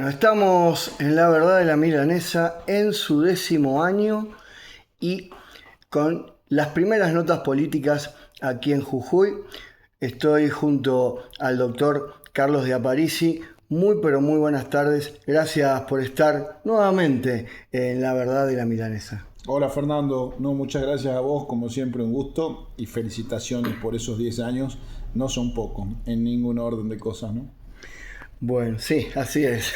Bueno, estamos en La Verdad de la Milanesa en su 10º año y con las primeras notas políticas aquí en Jujuy. Estoy junto al doctor Carlos de Aparici. Muy pero muy buenas tardes. Gracias por estar nuevamente en La Verdad de la Milanesa. Hola Fernando, no, muchas gracias a vos, como siempre un gusto y felicitaciones por esos 10 años, no son pocos, en ningún orden de cosas, ¿no? Bueno, sí, así es.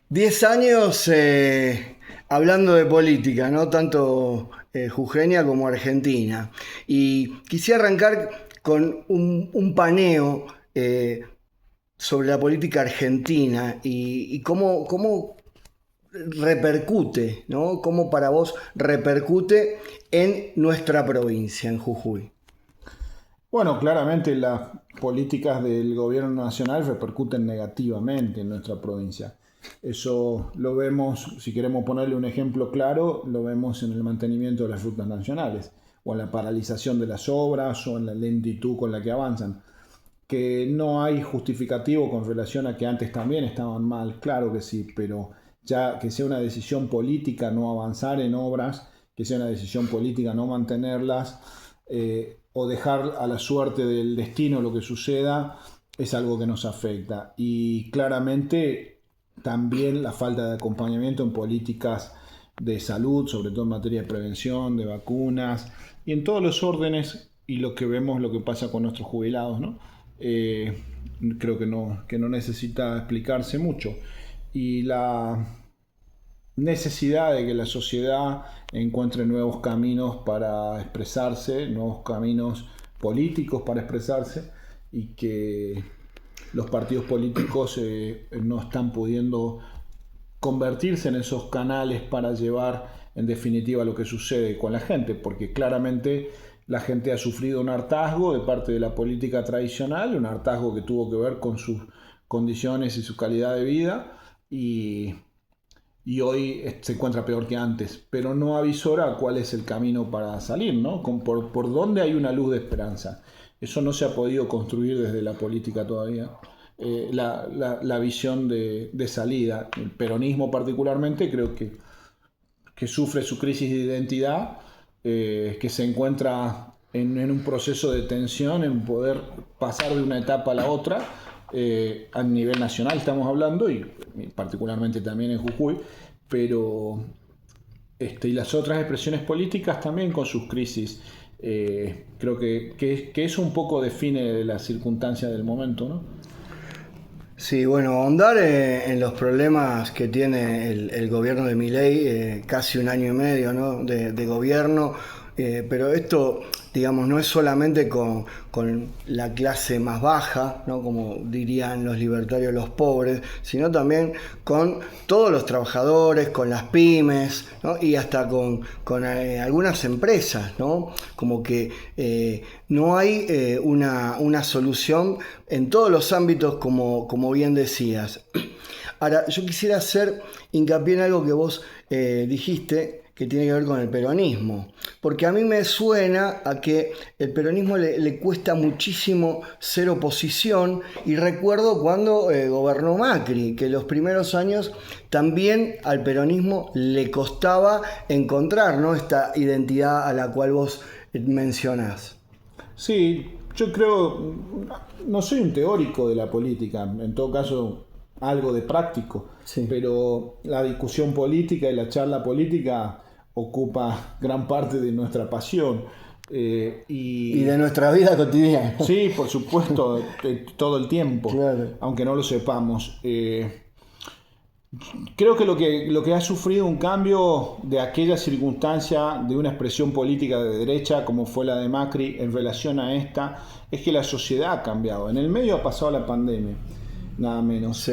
10 años hablando de política, no tanto jujeña como argentina. Y quisiera arrancar con un paneo sobre la política argentina y cómo repercute, ¿no? Cómo para vos repercute en nuestra provincia, en Jujuy. Bueno, claramente las políticas del gobierno nacional repercuten negativamente en nuestra provincia. Eso lo vemos, si queremos ponerle un ejemplo claro, lo vemos en el mantenimiento de las rutas nacionales, o en la paralización de las obras, o en la lentitud con la que avanzan. Que no hay justificativo con relación a que antes también estaban mal, claro que sí, pero ya que sea una decisión política no avanzar en obras, que sea una decisión política no mantenerlas, o dejar a la suerte del destino lo que suceda, es algo que nos afecta. Y claramente también la falta de acompañamiento en políticas de salud, sobre todo en materia de prevención, de vacunas, y en todos los órdenes, y lo que vemos, lo que pasa con nuestros jubilados, ¿no? Eh, Creo que no necesita explicarse mucho. Y la necesidad de que la sociedad encuentre nuevos caminos para expresarse, nuevos caminos políticos para expresarse, y que los partidos políticos no están pudiendo convertirse en esos canales para llevar en definitiva lo que sucede con la gente, porque claramente la gente ha sufrido un hartazgo de parte de la política tradicional, un hartazgo que tuvo que ver con sus condiciones y su calidad de vida, y hoy se encuentra peor que antes, pero no avisora cuál es el camino para salir, ¿no? Por dónde hay una luz de esperanza. Eso no se ha podido construir desde la política todavía. La visión de salida. El peronismo particularmente creo que sufre su crisis de identidad, que se encuentra en un proceso de tensión en poder pasar de una etapa a la otra, a nivel nacional estamos hablando, y particularmente también en Jujuy, pero y las otras expresiones políticas también con sus crisis. Creo que eso un poco define la circunstancia del momento, ¿no? Sí, bueno, ahondar en los problemas que tiene el gobierno de Milei, casi un año y medio, ¿no? de gobierno, pero esto, digamos, no es solamente con la clase más baja, ¿no? Como dirían los libertarios, los pobres, sino también con todos los trabajadores, con las pymes, ¿no? Y hasta con algunas empresas, ¿no? Como que no hay una solución en todos los ámbitos, como bien decías. Ahora, yo quisiera hacer hincapié en algo que vos dijiste, que tiene que ver con el peronismo, porque a mí me suena a que el peronismo le cuesta muchísimo ser oposición, y recuerdo cuando gobernó Macri, que los primeros años también al peronismo le costaba encontrar, ¿no? Esta identidad a la cual vos mencionás. Sí, yo creo, no soy un teórico de la política, en todo caso algo de práctico, Sí. pero la discusión política y la charla política ocupa gran parte de nuestra pasión. Y de nuestra vida cotidiana. Sí, por supuesto, todo el tiempo, Claro. aunque no lo sepamos. Creo que lo que ha sufrido un cambio de aquella circunstancia de una expresión política de derecha como fue la de Macri en relación a esta, es que la sociedad ha cambiado. En el medio ha pasado la pandemia, nada menos, Sí.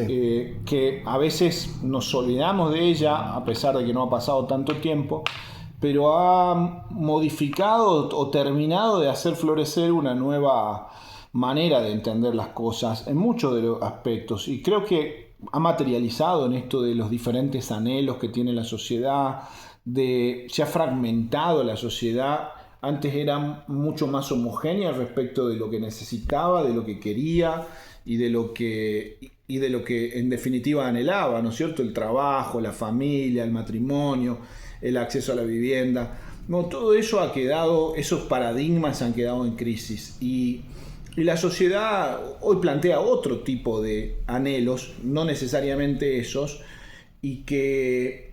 que a veces nos olvidamos de ella a pesar de que no ha pasado tanto tiempo, pero ha modificado o terminado de hacer florecer una nueva manera de entender las cosas en muchos de los aspectos, y creo que ha materializado en esto de los diferentes anhelos que tiene la sociedad, se ha fragmentado la sociedad antes era mucho más homogénea respecto de lo que necesitaba, de lo que quería y de lo que en definitiva anhelaba, ¿no es cierto? El trabajo, la familia, el matrimonio, el acceso a la vivienda. No, todo eso ha quedado, esos paradigmas han quedado en crisis y la sociedad hoy plantea otro tipo de anhelos, no necesariamente esos, y que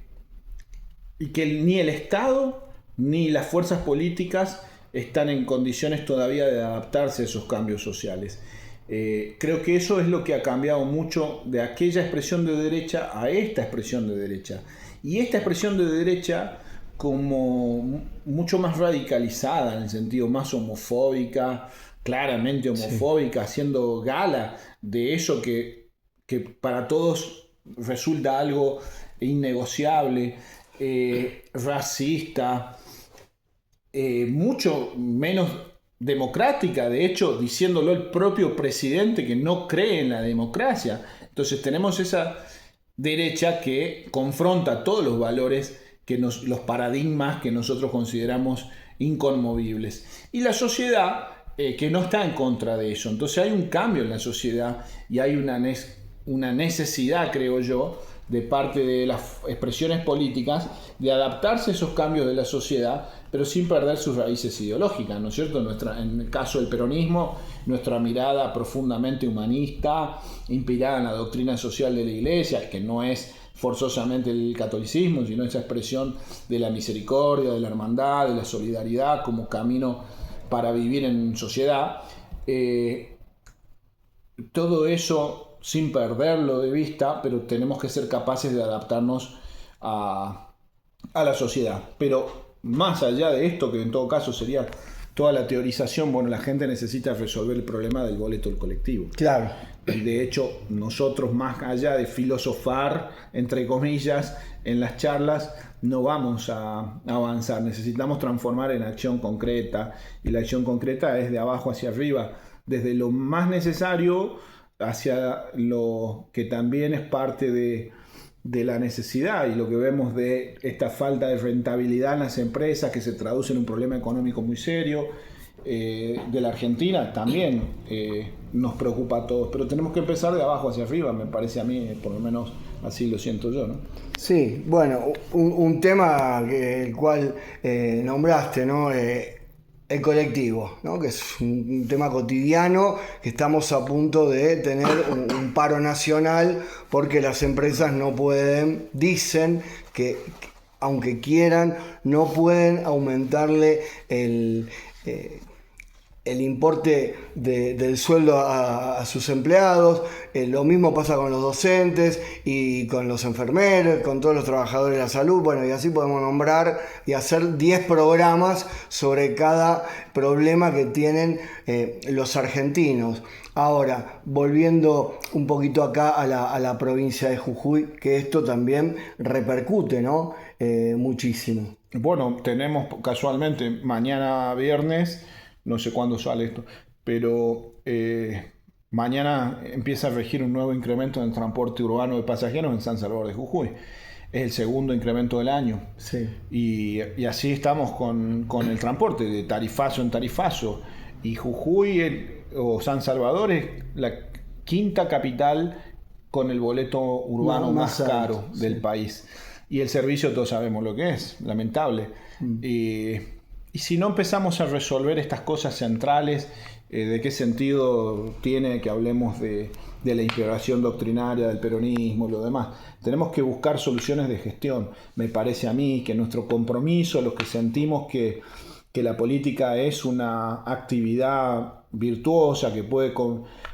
ni el Estado ni las fuerzas políticas están en condiciones todavía de adaptarse a esos cambios sociales. Creo que eso es lo que ha cambiado mucho de aquella expresión de derecha a esta expresión de derecha. Y esta expresión de derecha como mucho más radicalizada, en el sentido más homofóbica, claramente homofóbica, sí, haciendo gala de eso que para todos resulta algo innegociable, racista, mucho menos democrática, de hecho diciéndolo el propio presidente que no cree en la democracia. Entonces tenemos esa derecha que confronta todos los valores, los paradigmas que nosotros consideramos inconmovibles, y la sociedad que no está en contra de eso. Entonces hay un cambio en la sociedad y hay una necesidad, creo yo, de parte de las expresiones políticas de adaptarse a esos cambios de la sociedad, pero sin perder sus raíces ideológicas, ¿no es cierto? En el caso del peronismo, nuestra mirada profundamente humanista, inspirada en la doctrina social de la Iglesia, que no es forzosamente el catolicismo, sino esa expresión de la misericordia, de la hermandad, de la solidaridad como camino para vivir en sociedad. Todo eso sin perderlo de vista, pero tenemos que ser capaces de adaptarnos a la sociedad. Pero más allá de esto, que en todo caso sería toda la teorización, bueno, la gente necesita resolver el problema del boleto del colectivo. Claro. Y de hecho, nosotros, más allá de filosofar, entre comillas, en las charlas, no vamos a avanzar. Necesitamos transformar en acción concreta, y la acción concreta es de abajo hacia arriba, desde lo más necesario hacia lo que también es parte de la necesidad, y lo que vemos de esta falta de rentabilidad en las empresas, que se traduce en un problema económico muy serio de la Argentina, también nos preocupa a todos, pero tenemos que empezar de abajo hacia arriba, me parece a mí, por lo menos así lo siento yo, ¿no? Sí, bueno, un tema el cual nombraste, ¿no? El colectivo, ¿no? Que es un tema cotidiano, que estamos a punto de tener un paro nacional porque las empresas no pueden, dicen que aunque quieran, no pueden aumentarle el importe del sueldo a sus empleados. Lo mismo pasa con los docentes y con los enfermeros, con todos los trabajadores de la salud. Bueno, y así podemos nombrar y hacer 10 programas sobre cada problema que tienen los argentinos. Ahora, volviendo un poquito acá a la provincia de Jujuy, que esto también repercute, ¿no? Muchísimo. Bueno, tenemos casualmente mañana viernes, no sé cuándo sale esto, pero mañana empieza a regir un nuevo incremento en el transporte urbano de pasajeros en San Salvador de Jujuy. Es el segundo incremento del año. Sí. Y así estamos con el transporte, de tarifazo en tarifazo. Y Jujuy o San Salvador es la quinta capital con el boleto urbano más caro del país. Y el servicio todos sabemos lo que es, lamentable. Y si no empezamos a resolver estas cosas centrales, ¿de qué sentido tiene que hablemos de la inspiración doctrinaria del peronismo y lo demás? Tenemos que buscar soluciones de gestión. Me parece a mí que nuestro compromiso, los que sentimos que la política es una actividad virtuosa que puede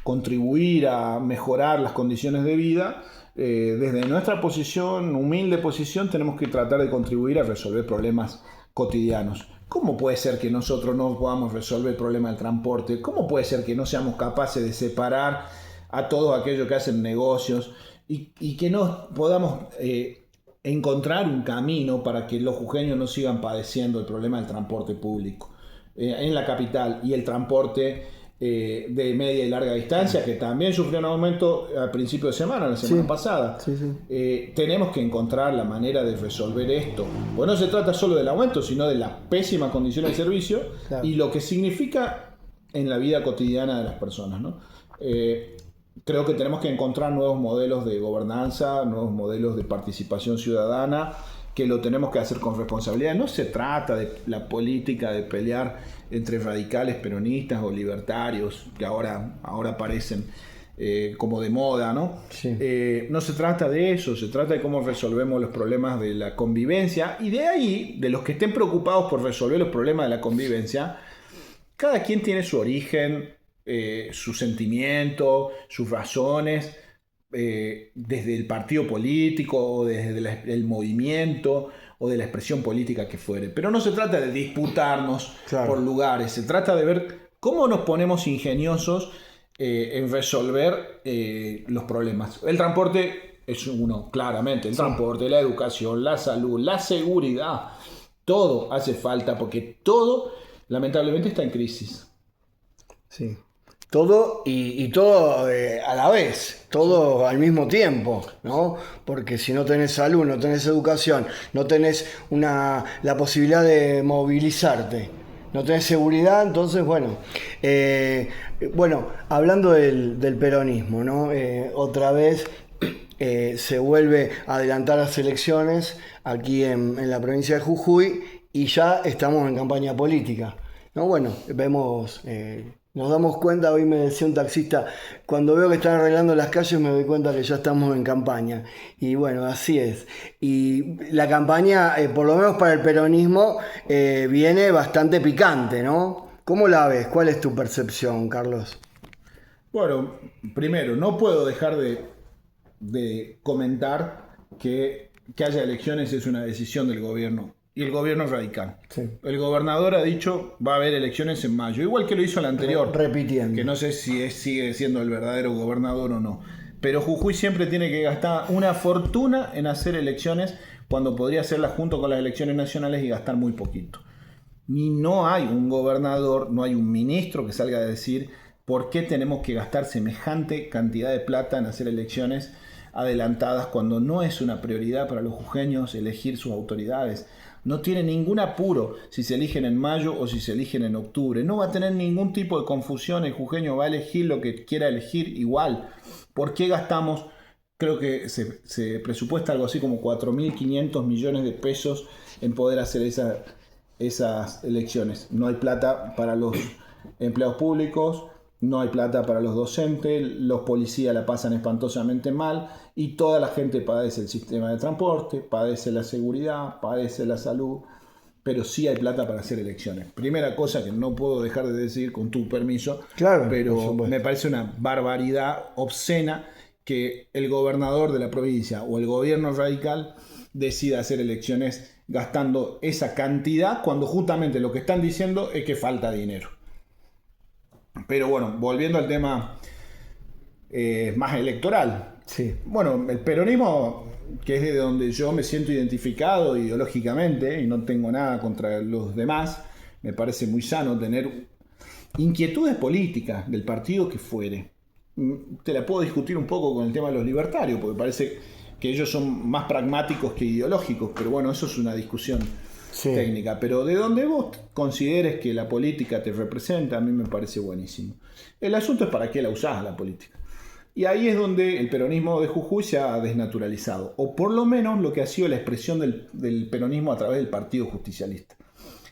contribuir a mejorar las condiciones de vida, desde nuestra posición, humilde posición, tenemos que tratar de contribuir a resolver problemas cotidianos. ¿Cómo puede ser que nosotros no podamos resolver el problema del transporte? ¿Cómo puede ser que no seamos capaces de separar a todos aquellos que hacen negocios y que no podamos encontrar un camino para que los jujeños no sigan padeciendo el problema del transporte público en la capital y el transporte de media y larga distancia, que también sufrió un aumento al principio de semana, la semana pasada. Tenemos que encontrar la manera de resolver esto. Pues no se trata solo del aumento, sino de las pésimas condiciones de servicio y lo que significa en la vida cotidiana de las personas, ¿no? Creo que tenemos que encontrar nuevos modelos de gobernanza, nuevos modelos de participación ciudadana, que lo tenemos que hacer con responsabilidad. No se trata de la política de pelear entre radicales peronistas o libertarios, que ahora parecen como de moda, ¿no? No se trata de eso, se trata de cómo resolvemos los problemas de la convivencia, y de ahí, de los que estén preocupados por resolver los problemas de la convivencia, cada quien tiene su origen, su sentimiento, sus razones, desde el partido político o desde el movimiento o de la expresión política que fuere. Pero no se trata de disputarnos por lugares, se trata de ver cómo nos ponemos ingeniosos en resolver los problemas. El transporte es uno, claramente, el transporte, la educación, la salud, la seguridad, todo hace falta porque todo lamentablemente está en crisis. Sí. Todo y todo a la vez, todo al mismo tiempo, ¿no? Porque si no tenés salud, no tenés educación, no tenés la posibilidad de movilizarte, no tenés seguridad, entonces, bueno, hablando del peronismo, ¿no? Otra vez se vuelve a adelantar las elecciones aquí en la provincia de Jujuy y ya estamos en campaña política, ¿no? Bueno, vemos... Nos damos cuenta, hoy me decía un taxista, cuando veo que están arreglando las calles me doy cuenta que ya estamos en campaña. Y bueno, así es. Y la campaña, por lo menos para el peronismo, viene bastante picante, ¿no? ¿Cómo la ves? ¿Cuál es tu percepción, Carlos? Bueno, primero, no puedo dejar de comentar que haya elecciones es una decisión del gobierno. Y el gobierno es radical. Sí. El gobernador ha dicho va a haber elecciones en mayo, igual que lo hizo el anterior. Repitiendo. Que no sé si sigue siendo el verdadero gobernador o no. Pero Jujuy siempre tiene que gastar una fortuna en hacer elecciones cuando podría hacerlas junto con las elecciones nacionales y gastar muy poquito. Ni no hay un gobernador, no hay un ministro que salga a decir por qué tenemos que gastar semejante cantidad de plata en hacer elecciones adelantadas cuando no es una prioridad para los jujeños elegir sus autoridades. No tiene ningún apuro si se eligen en mayo o si se eligen en octubre. No va a tener ningún tipo de confusión. El jujeño va a elegir lo que quiera elegir igual. ¿Por qué gastamos? Creo que se presupuesta algo así como 4.500 millones de pesos en poder hacer esas elecciones. No hay plata para los empleados públicos, no hay plata para los docentes, los policías la pasan espantosamente mal y toda la gente padece el sistema de transporte, padece la seguridad, padece la salud, pero sí hay plata para hacer elecciones. Primera cosa que no puedo dejar de decir con tu permiso, claro, pero me parece una barbaridad obscena que el gobernador de la provincia o el gobierno radical decida hacer elecciones gastando esa cantidad cuando justamente lo que están diciendo es que falta dinero. Pero bueno, volviendo al tema más electoral. Sí. Bueno, el peronismo, que es de donde yo me siento identificado ideológicamente y no tengo nada contra los demás, me parece muy sano tener inquietudes políticas del partido que fuere. Te la puedo discutir un poco con el tema de los libertarios, porque parece que ellos son más pragmáticos que ideológicos, pero bueno, eso es una discusión técnica, pero de donde vos consideres que la política te representa, a mí me parece buenísimo. El asunto es para qué la usás la política. Y ahí es donde el peronismo de Jujuy se ha desnaturalizado, o por lo menos lo que ha sido la expresión del peronismo a través del Partido Justicialista.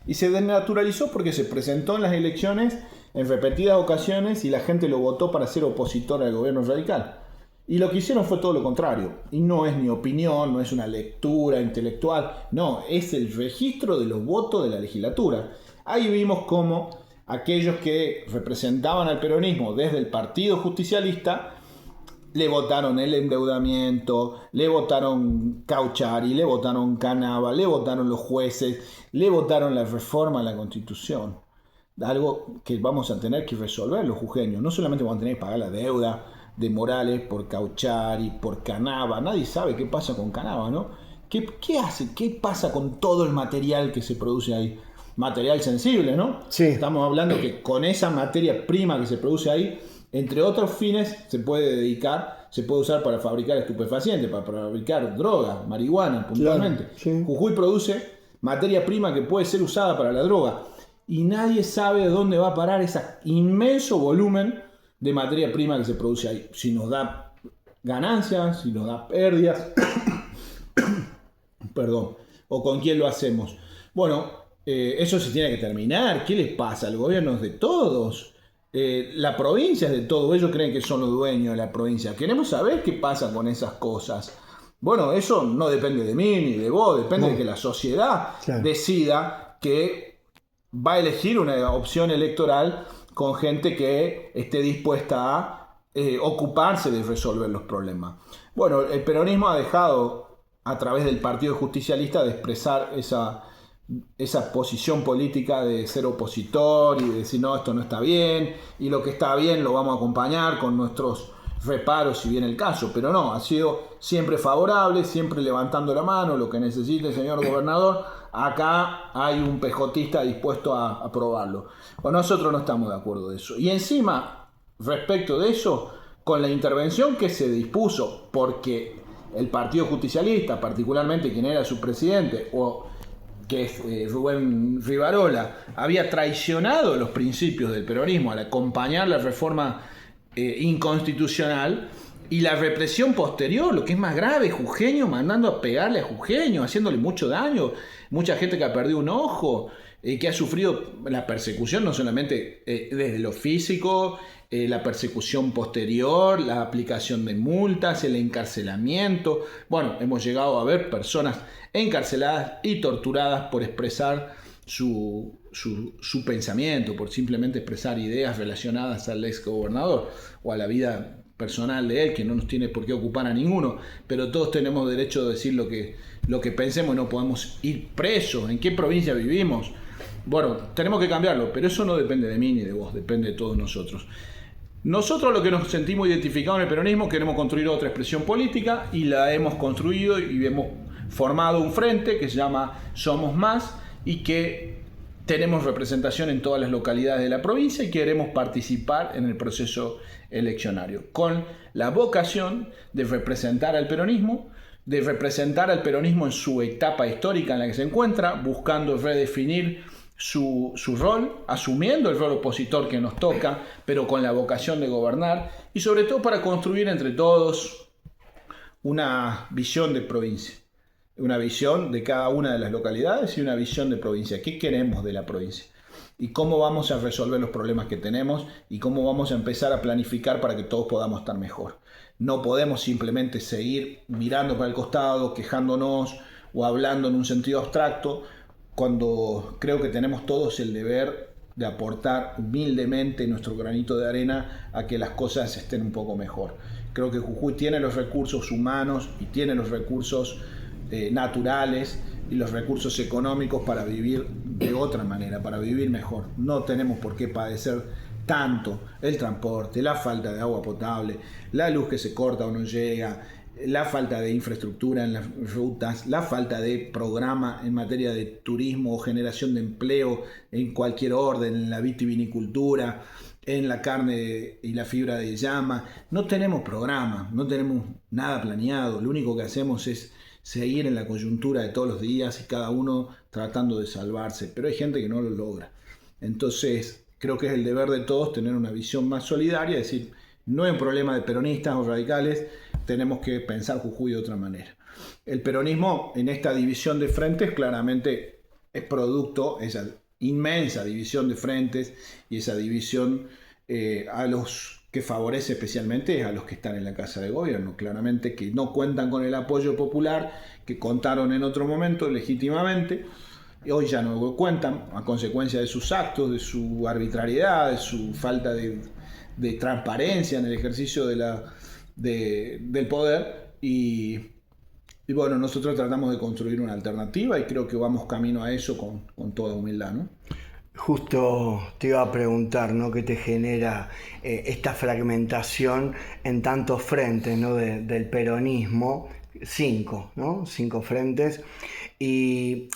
Y se desnaturalizó porque se presentó en las elecciones en repetidas ocasiones y la gente lo votó para ser opositor al gobierno radical. Y lo que hicieron fue todo lo contrario. Y no es mi opinión, no es una lectura intelectual. No, es el registro de los votos de la legislatura. Ahí vimos cómo aquellos que representaban al peronismo desde el Partido Justicialista le votaron el endeudamiento, le votaron Cauchari, le votaron Canava, le votaron los jueces, le votaron la reforma a la Constitución. Algo que vamos a tener que resolver los jujeños. No solamente vamos a tener que pagar la deuda de Morales por Cauchari, por Canava. Nadie sabe qué pasa con Canava, ¿no? ¿Qué hace? ¿Qué pasa con todo el material que se produce ahí? material sensible, ¿no? Sí. Estamos hablando que con esa materia prima que se produce ahí, entre otros fines, se puede usar para fabricar estupefacientes, para fabricar droga, marihuana, puntualmente. Claro, sí. Jujuy produce materia prima que puede ser usada para la droga. Y nadie sabe de dónde va a parar ese inmenso volumen de materia prima que se produce ahí. Si nos da ganancias, si nos da pérdidas, perdón, o con quién lo hacemos. Bueno, eso se tiene que terminar. ¿Qué les pasa? El gobierno es de todos. La provincia es de todos. Ellos creen que son los dueños de la provincia. Queremos saber qué pasa con esas cosas. Bueno, eso no depende de mí ni de vos, depende de que la sociedad decida que va a elegir una opción electoral con gente que esté dispuesta a ocuparse de resolver los problemas. Bueno, el peronismo ha dejado a través del Partido Justicialista de expresar esa posición política de ser opositor y de decir no, esto no está bien y lo que está bien lo vamos a acompañar con nuestros reparos si viene el caso, pero no, ha sido siempre favorable, siempre levantando la mano, lo que necesite, señor gobernador, acá hay un pejotista dispuesto a aprobarlo. Bueno, nosotros no estamos de acuerdo de eso. Y encima, respecto de eso, con la intervención que se dispuso, porque el Partido Justicialista, particularmente quien era su presidente, o que es Rubén Rivarola, había traicionado los principios del peronismo al acompañar la reforma inconstitucional y la represión posterior, lo que es más grave, jujeños mandando a pegarle a jujeños, haciéndole mucho daño, mucha gente que ha perdido un ojo, que ha sufrido la persecución no solamente desde lo físico, la persecución posterior, la aplicación de multas, el encarcelamiento. Bueno, hemos llegado a ver personas encarceladas y torturadas por expresar su pensamiento, por simplemente expresar ideas relacionadas al ex gobernador o a la vida personal de él, que no nos tiene por qué ocupar a ninguno, pero todos tenemos derecho de decir lo que pensemos y no podemos ir presos. ¿En qué provincia vivimos? Bueno, tenemos que cambiarlo, pero eso no depende de mí ni de vos, depende de todos nosotros. Nosotros, lo que nos sentimos identificados en el peronismo, queremos construir otra expresión política y la hemos construido y hemos formado un frente que se llama Somos Más y que tenemos representación en todas las localidades de la provincia y queremos participar en el proceso eleccionario con la vocación de representar al peronismo, en su etapa histórica en la que se encuentra, buscando redefinir su rol, asumiendo el rol opositor que nos toca, pero con la vocación de gobernar y sobre todo para construir entre todos una visión de provincia, una visión de cada una de las localidades y una visión de provincia. ¿Qué queremos de la provincia? Y cómo vamos a resolver los problemas que tenemos y cómo vamos a empezar a planificar para que todos podamos estar mejor. No podemos simplemente seguir mirando para el costado, quejándonos o hablando en un sentido abstracto, cuando creo que tenemos todos el deber de aportar humildemente nuestro granito de arena a que las cosas estén un poco mejor. Creo que Jujuy tiene los recursos humanos y tiene los recursos naturales y los recursos económicos para vivir de otra manera, para vivir mejor. No tenemos por qué padecer tanto el transporte, la falta de agua potable, la luz que se corta o no llega, la falta de infraestructura en las rutas, la falta de programa en materia de turismo o generación de empleo en cualquier orden, en la vitivinicultura, en la carne y la fibra de llama. No tenemos programa, no tenemos nada planeado, lo único que hacemos es seguir en la coyuntura de todos los días y cada uno tratando de salvarse, pero hay gente que no lo logra. Entonces creo que es el deber de todos tener una visión más solidaria, es decir, no es un problema de peronistas o radicales, tenemos que pensar Jujuy de otra manera. El peronismo en esta división de frentes claramente es producto, esa inmensa división de frentes y esa división a los que favorece especialmente a los que están en la Casa de Gobierno, claramente que no cuentan con el apoyo popular, que contaron en otro momento legítimamente, y hoy ya no cuentan a consecuencia de sus actos, de su arbitrariedad, de su falta de transparencia en el ejercicio del poder y bueno, nosotros tratamos de construir una alternativa y creo que vamos camino a eso con toda humildad, ¿no? Justo te iba a preguntar, ¿no?, qué te genera esta fragmentación en tantos frentes, ¿no?, del peronismo, 5 frentes, y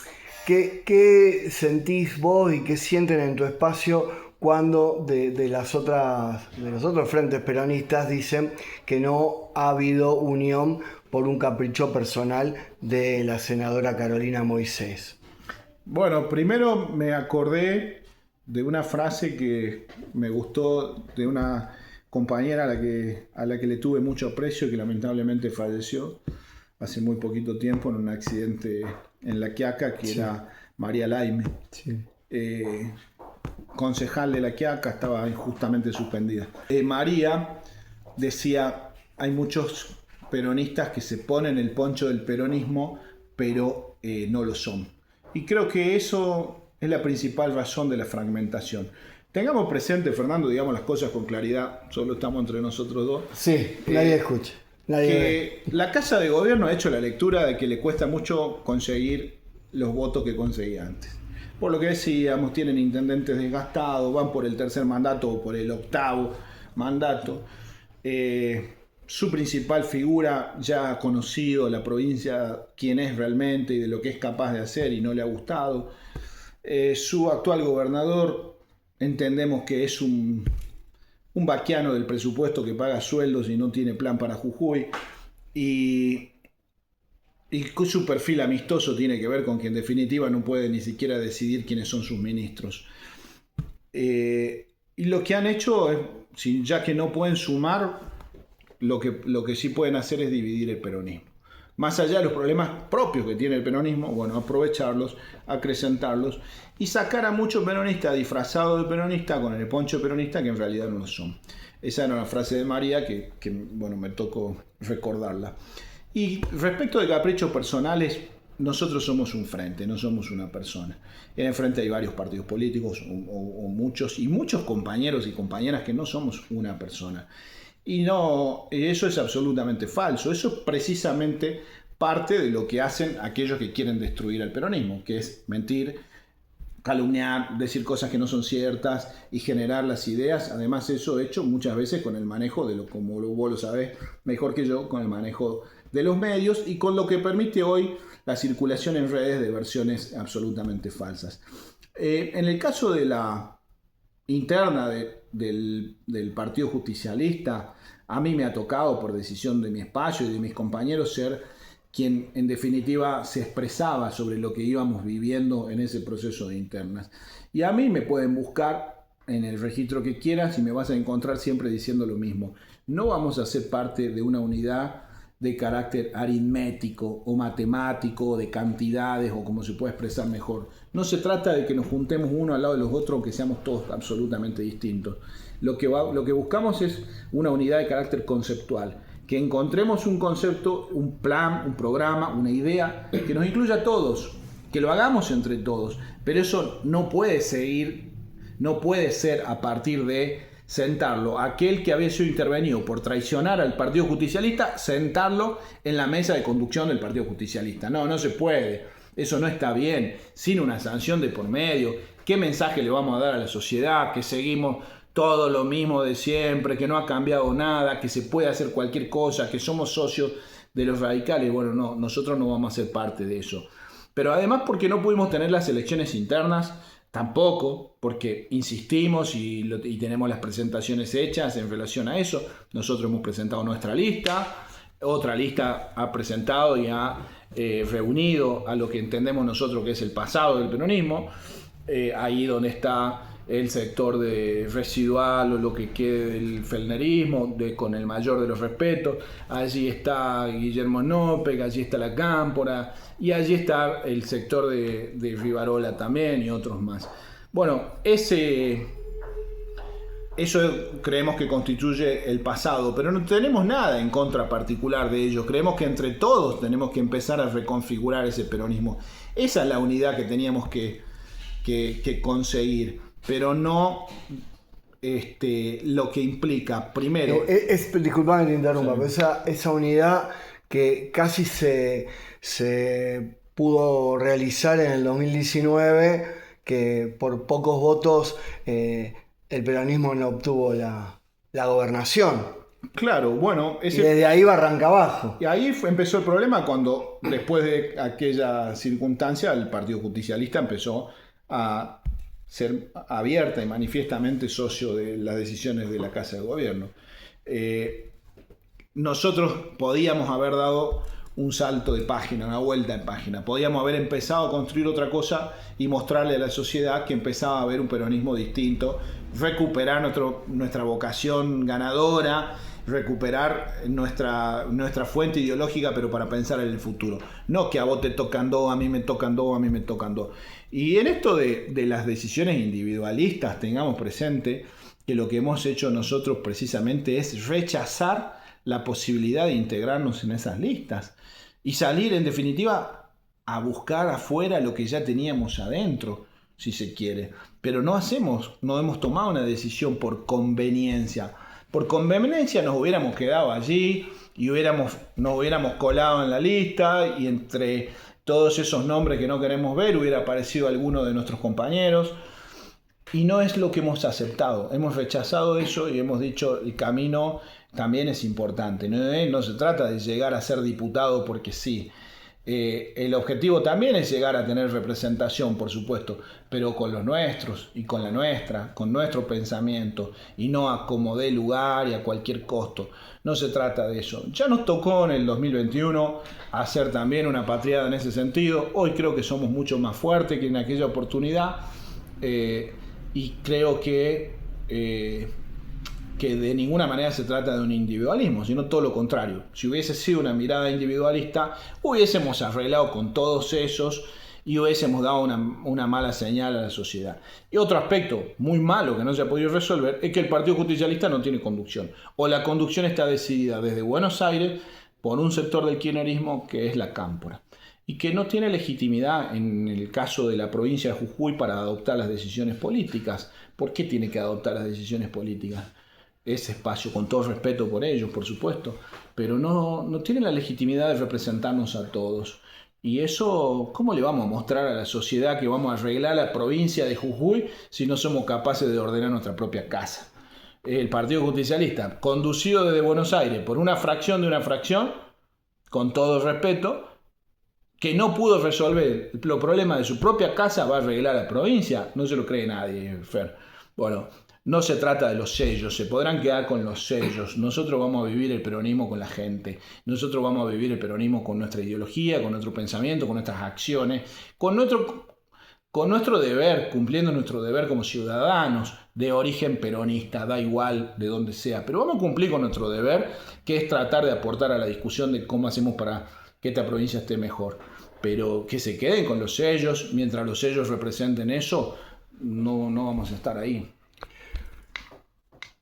¿Qué sentís vos y qué sienten en tu espacio cuando de los otros frentes peronistas dicen que no ha habido unión por un capricho personal de la senadora Carolina Moisés? Bueno, primero me acordé de una frase que me gustó de una compañera a la que le tuve mucho aprecio, que lamentablemente falleció hace muy poquito tiempo en un accidente en La Quiaca, que era María Laime. Sí. Concejal de La Quiaca, estaba injustamente suspendida. María decía, hay muchos peronistas que se ponen el poncho del peronismo, pero no lo son. Y creo que eso es la principal razón de la fragmentación. Tengamos presente, Fernando, digamos las cosas con claridad, solo estamos entre nosotros dos. Sí, nadie escucha. Que la Casa de Gobierno ha hecho la lectura de que le cuesta mucho conseguir los votos que conseguía antes. Por lo que decíamos, tienen intendentes desgastados, van por el tercer mandato o por el octavo mandato. Su principal figura ya ha conocido la provincia quién es realmente y de lo que es capaz de hacer y no le ha gustado. Su actual gobernador entendemos que es un vaquiano del presupuesto que paga sueldos y no tiene plan para Jujuy. Y su perfil amistoso tiene que ver con que en definitiva no puede ni siquiera decidir quiénes son sus ministros. Y lo que han hecho es, ya que no pueden sumar, lo que sí pueden hacer es dividir el peronismo. Más allá de los problemas propios que tiene el peronismo, bueno, aprovecharlos, acrecentarlos y sacar a muchos peronistas disfrazados de peronista con el poncho peronista que en realidad no lo son. Esa era una frase de María que bueno, me tocó recordarla. Y respecto de caprichos personales, nosotros somos un frente, no somos una persona. En el frente hay varios partidos políticos o muchos, y muchos compañeros y compañeras que no somos una persona. Y eso es absolutamente falso. Eso es precisamente parte de lo que hacen aquellos que quieren destruir al peronismo, que es mentir, calumniar, decir cosas que no son ciertas y generar las ideas. Además, eso hecho muchas veces con el manejo como vos lo sabés mejor que yo, con el manejo de los medios y con lo que permite hoy la circulación en redes de versiones absolutamente falsas. En el caso de la interna del Partido Justicialista, a mí me ha tocado, por decisión de mi espacio y de mis compañeros, ser quien en definitiva se expresaba sobre lo que íbamos viviendo en ese proceso de internas. Y a mí me pueden buscar en el registro que quieras y me vas a encontrar siempre diciendo lo mismo. No vamos a ser parte de una unidad de carácter aritmético o matemático, o de cantidades, o como se puede expresar mejor. No se trata de que nos juntemos uno al lado de los otros, aunque seamos todos absolutamente distintos. Lo que buscamos es una unidad de carácter conceptual, que encontremos un concepto, un plan, un programa, una idea que nos incluya a todos, que lo hagamos entre todos, pero eso no puede ser a partir de sentarlo, aquel que había sido intervenido por traicionar al Partido Justicialista, sentarlo en la mesa de conducción del Partido Justicialista. No se puede, eso no está bien, sin una sanción de por medio. ¿Qué mensaje le vamos a dar a la sociedad? Que seguimos todo lo mismo de siempre, que no ha cambiado nada, que se puede hacer cualquier cosa, que somos socios de los radicales. Bueno, no, nosotros no vamos a ser parte de eso. Pero además porque no pudimos tener las elecciones internas, tampoco, porque insistimos y tenemos las presentaciones hechas en relación a eso. Nosotros hemos presentado nuestra lista, otra lista ha presentado y ha reunido a lo que entendemos nosotros que es el pasado del peronismo, ahí donde está el sector de residual o lo que quede del felnerismo, con el mayor de los respetos. Allí está Guillermo Nopec, allí está la Cámpora y allí está el sector de Rivarola también y otros más. Bueno, eso creemos que constituye el pasado, pero no tenemos nada en contra particular de ello. Creemos que entre todos tenemos que empezar a reconfigurar ese peronismo. Esa es la unidad que teníamos que conseguir, pero no lo que implica, primero... disculpame que te interrumpa, sí. Pero esa unidad que casi se pudo realizar en el 2019, que por pocos votos el peronismo no obtuvo la gobernación. Claro, bueno, Y desde ahí va arranca abajo. y ahí empezó el problema cuando, después de aquella circunstancia, el Partido Justicialista empezó a ser abierta y manifiestamente socio de las decisiones de la Casa de Gobierno. Eh, Nosotros podíamos haber dado un salto de página, una vuelta de página. Podíamos haber empezado a construir otra cosa y mostrarle a la sociedad que empezaba a haber un peronismo distinto, recuperar nuestra vocación ganadora, recuperar nuestra fuente ideológica, pero para pensar en el futuro. No que a vos te tocan dos, a mí me tocan dos, a mí me tocan dos. Y en esto de las decisiones individualistas, tengamos presente que lo que hemos hecho nosotros precisamente es rechazar la posibilidad de integrarnos en esas listas y salir en definitiva a buscar afuera lo que ya teníamos adentro, si se quiere. Pero no hemos tomado una decisión por conveniencia. Por conveniencia nos hubiéramos quedado allí y nos hubiéramos colado en la lista, y entre todos esos nombres que no queremos ver hubiera aparecido alguno de nuestros compañeros. Y no es lo que hemos aceptado. Hemos rechazado eso y hemos dicho el camino también es importante. No se trata de llegar a ser diputado porque sí. El objetivo también es llegar a tener representación, por supuesto, pero con los nuestros y con la nuestra, con nuestro pensamiento, y no a como dé lugar y a cualquier costo. No se trata de eso. Ya nos tocó en el 2021 hacer también una patriada en ese sentido. Hoy creo que somos mucho más fuertes que en aquella oportunidad. Y creo que de ninguna manera se trata de un individualismo, sino todo lo contrario. Si hubiese sido una mirada individualista, hubiésemos arreglado con todos esos y hubiésemos dado una mala señal a la sociedad. Y otro aspecto muy malo que no se ha podido resolver es que el Partido Justicialista no tiene conducción, o la conducción está decidida desde Buenos Aires por un sector del kirchnerismo que es la Cámpora, y que no tiene legitimidad en el caso de la provincia de Jujuy para adoptar las decisiones políticas. ¿Por qué tiene que adoptar las decisiones políticas? Ese espacio, con todo respeto por ellos, por supuesto, pero no tiene la legitimidad de representarnos a todos. Y eso, ¿cómo le vamos a mostrar a la sociedad que vamos a arreglar la provincia de Jujuy si no somos capaces de ordenar nuestra propia casa? El Partido Justicialista, conducido desde Buenos Aires por una fracción de una fracción, con todo respeto, que no pudo resolver los problemas de su propia casa, va a arreglar la provincia. No se lo cree nadie, Fer. Bueno, no se trata de los sellos, se podrán quedar con los sellos. Nosotros vamos a vivir el peronismo con la gente. Nosotros vamos a vivir el peronismo con nuestra ideología, con nuestro pensamiento, con nuestras acciones, con nuestro deber, cumpliendo nuestro deber como ciudadanos de origen peronista, da igual de dónde sea. Pero vamos a cumplir con nuestro deber, que es tratar de aportar a la discusión de cómo hacemos para que esta provincia esté mejor. Pero que se queden con los sellos, mientras los sellos representen eso, no vamos a estar ahí.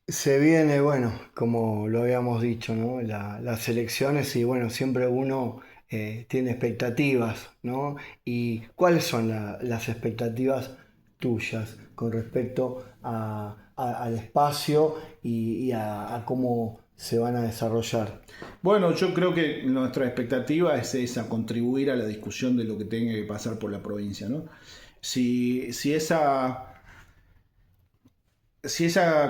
Se viene, bueno, como lo habíamos dicho, ¿no? Las elecciones, y bueno, siempre uno tiene expectativas, ¿no? ¿Y cuáles son las expectativas tuyas con respecto al espacio y a cómo se van a desarrollar? Bueno, yo creo que nuestra expectativa es esa, contribuir a la discusión de lo que tenga que pasar por la provincia, ¿no? Si esa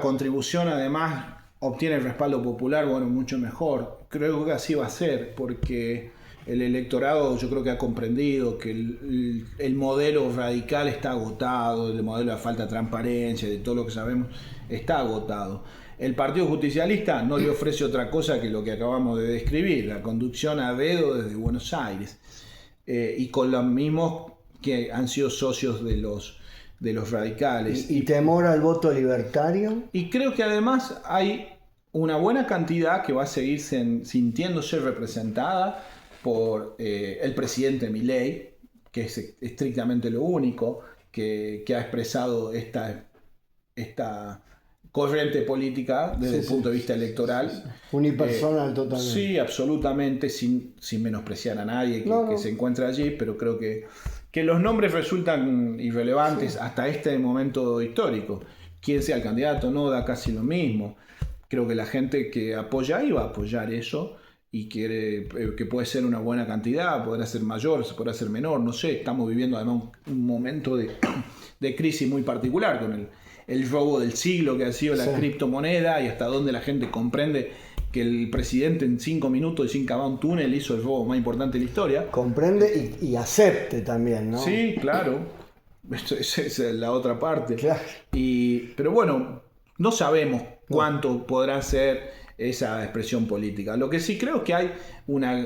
contribución además obtiene el respaldo popular, bueno, mucho mejor. Creo que así va a ser, porque el electorado yo creo que ha comprendido que el modelo radical está agotado, el modelo de falta de transparencia, de todo lo que sabemos, está agotado. El Partido Justicialista no le ofrece otra cosa que lo que acabamos de describir, la conducción a dedo desde Buenos Aires, y con los mismos que han sido socios de los radicales. ¿Y temor al voto libertario? Y creo que además hay una buena cantidad que va a seguir sintiéndose representada por el presidente Milei, que es estrictamente lo único que ha expresado esta corriente política desde el punto de vista electoral. Sí. Unipersonal totalmente. Sí, absolutamente, sin menospreciar a nadie que se encuentra allí, pero creo que los nombres resultan irrelevantes hasta este momento histórico. Quién sea el candidato no da casi lo mismo. Creo que la gente que apoya ahí va a apoyar eso, y quiere que puede ser una buena cantidad, podrá ser mayor, podrá ser menor, no sé. Estamos viviendo además un momento de crisis muy particular con el robo del siglo que ha sido la criptomoneda, y hasta dónde la gente comprende que el presidente en 5 minutos y sin cavar un túnel hizo el robo más importante de la historia. Comprende y acepte también, ¿no? Sí, claro. Esa es la otra parte. Claro. Pero bueno, no sabemos cuánto podrá ser esa expresión política. Lo que sí creo es que hay una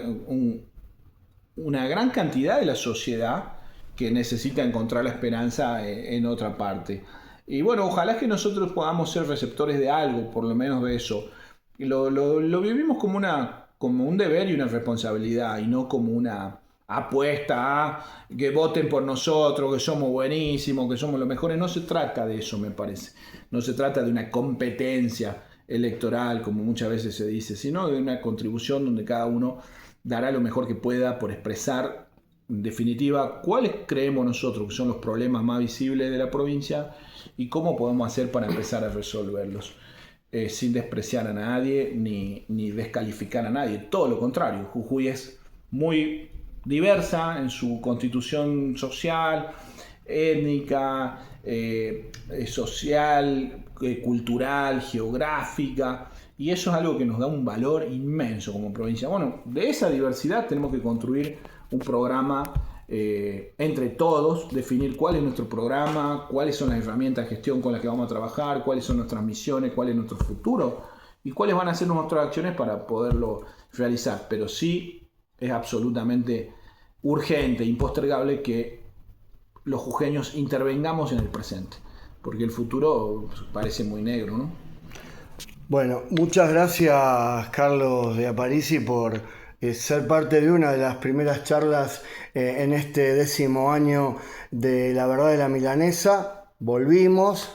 gran cantidad de la sociedad que necesita encontrar la esperanza en otra parte. Y bueno, ojalá que nosotros podamos ser receptores de algo, por lo menos de eso. Y lo vivimos como un deber y una responsabilidad, y no como una apuesta a que voten por nosotros, que somos buenísimos, que somos los mejores. No se trata de eso, me parece. No se trata de una competencia electoral, como muchas veces se dice, sino de una contribución donde cada uno dará lo mejor que pueda por expresar, en definitiva, cuáles creemos nosotros que son los problemas más visibles de la provincia y cómo podemos hacer para empezar a resolverlos, sin despreciar a nadie ni descalificar a nadie. Todo lo contrario, Jujuy es muy diversa en su constitución social, étnica, social, cultural, geográfica, y eso es algo que nos da un valor inmenso como provincia. Bueno, de esa diversidad tenemos que construir un programa entre todos, definir cuál es nuestro programa, cuáles son las herramientas de gestión con las que vamos a trabajar, cuáles son nuestras misiones, cuál es nuestro futuro y cuáles van a ser nuestras acciones para poderlo realizar. Pero sí es absolutamente urgente, impostergable que los jujeños intervengamos en el presente, porque el futuro parece muy negro, ¿no? Bueno, muchas gracias, Carlos de Aparici, por ser parte de una de las primeras charlas en este 10º año de La Verdad de la Milanesa. Volvimos,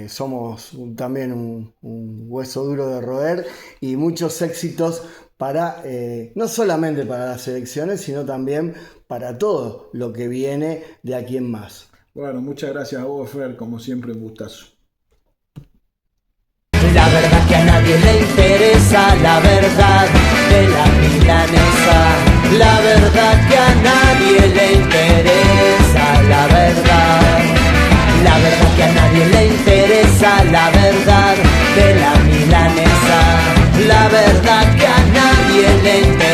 somos también un hueso duro de roer, y muchos éxitos para no solamente para las elecciones, sino también para todo lo que viene de aquí en más. Bueno, muchas gracias a vos, Fer, como siempre, un gustazo. La verdad que a nadie le interesa, la verdad de la milanesa. La verdad que a nadie le interesa, la verdad. La verdad que a nadie le interesa, la verdad de la milanesa. La verdad que a nadie le interesa.